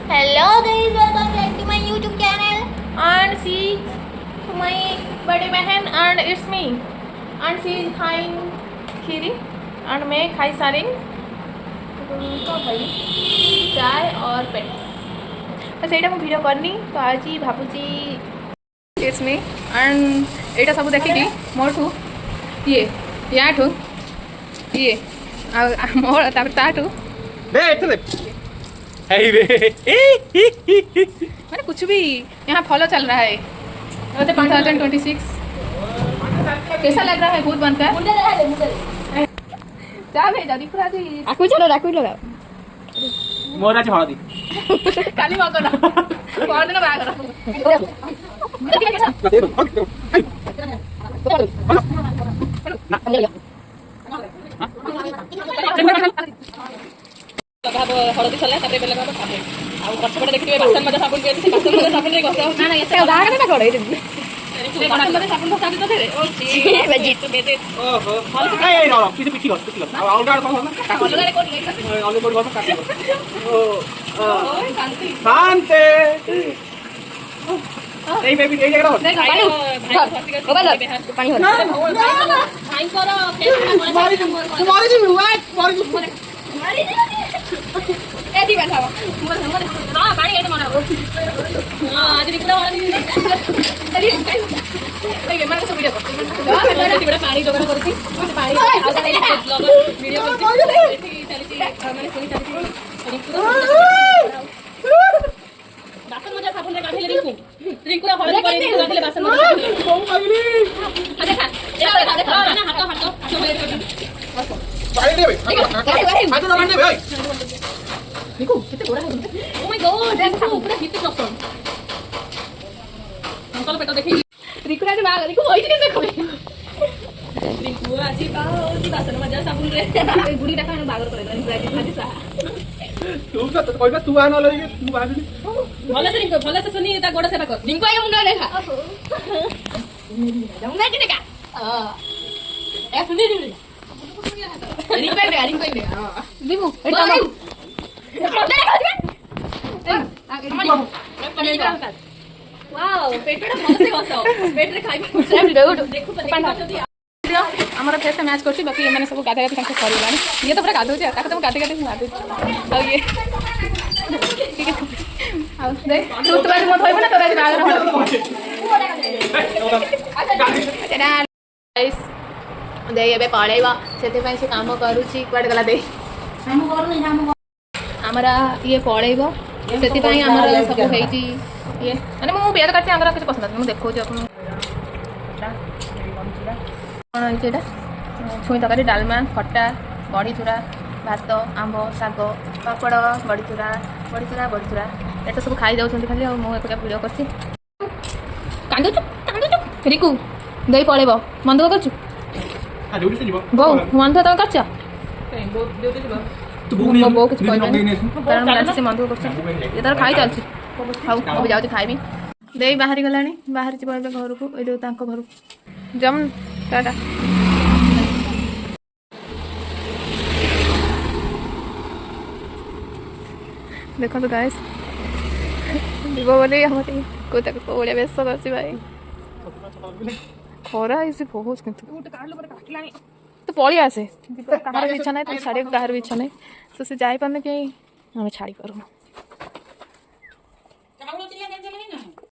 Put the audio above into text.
hello guys, welcome back to my YouTube channel and she my बड़ी बहन and it's me and she is खाइन Kheri and मैं खाई सारी चाय और पेट तो ସେଇଟା ମୁଁ ଭିଡ଼ିଓ କରିନି ତ ଆଜି ଭାବୁଛି it's me and ଏଇଟା ସବୁ ଦେଖିକି ମୋଠୁ ଇଏ ୟାଠୁ ଇଏ ଆଉ ମୋର ତାପରେ ତାଠୁ मैंने कुछ भी यहाँ फॉलो चल रहा है 2026 कैसा लग रहा है भूत बनकर क्या भेजा दिखा दी आकु चलो आकु लगाओ मोरा छ हदी काली बागरा परदिन बागरा हळदी सल्ला ताପରେ बेला बाबा साबुन आ पछपटे देखिबे बासन मध्ये साबुन के अछि बासन मध्ये साबुन रे घसा ना ना एते बागरा ना करै रे बासन मध्ये साबुन घसा दे तो रे ओ बेजी तो बेदे ओहो ए न किछ पिछि गस आ अलगा कोन ना अलगा रे कोन अलगा कोन गस काटी ओ शांति शांति এই বেবি এই জায়গা পানি ও বাবা পানি हो भाई करो मारी जी मारी एदी बैठा हां पानी एदी मारा हां आज निकला वाली अरे ए मार के वीडियो कर मैं बड़ा पानी जोगड़ करती पानी वीडियो करती चली माने सुनी चली बासन मजा साबुन रे काढले रिंकू हळदी करे काढले बासन मजा कोम लागली अरे खा देखा ना हाथ जो मेरे पानी दे भाई हाथ तो मारने भाई रिंकू कितने गोरा है तुम ओ माय गॉड रिंकू पूरा हिट क्लॉसन अंकल पेट देखी रिंकू आज बाग रिंकू होई कैसे खोले रिंकू आज बासन मजा साबुन रे गुडी देखा बागर करे रिंकू आज खाली सा तू कहबा तू आन लगे तू बागली भले से रिंकू भले से सुनी ता गोड़ सेवा कर रिंकू आगे मुंडा देखा जाऊंगा कि देखा ए सुनी रिंकू रिंकू हां दीपू एटा वाओ पेटटा भलसे गसाओ पेटरे खाइबा देखु हमारा फेस मैच करछि बाकी माने सब गाधा गाधा करलानी ये तो पूरा गाधो छै काटे तो गाधे गाधे मार दे आ ये आ दे तू तो आज मत होइबो ना तोरा आज बागर एटा गाइस दे एबे पळेबा सेते पई से काम करूछि क्वाड गला दे काम कर नै काम हमरा ये पळेबो सेति पई हमरा सब हेइछि ये माने मु बेद करछि हमरा कुछ पसंद मु देखौ जे अपन कोन छुई तरकारी डालमा खट्टा बड़ी चूरा भात आंब शाग पापड़ बड़ी चूरा एटा सब खाई जाउछन खाली आ मु एका वीडियो करछि कांदो रिकू देई पळेबो मन दुख करछु आ ड्यूटी से जीव गो मन तो करछ ड्यूटी जीव तू भूख नहीं बो कुछ कोइ नहीं कारण मैं से मन दुख करछ ये तर खाई जाउछि खाऊ अब जाउछि खाइबी देई बाहरी गलानी बाहर जीव घर को ए तांको घर जम टाटा देखो तो गाइस जीव बोले हमारे को तक ओड़िया बेस अछि भाई खरा इसे बहुत किंतु तो पळी आसे कहार भी इच्छा नहीं तो छाड़ी कहार भी इच्छा नहीं तो से जाई पाने के हमें छाड़ी करू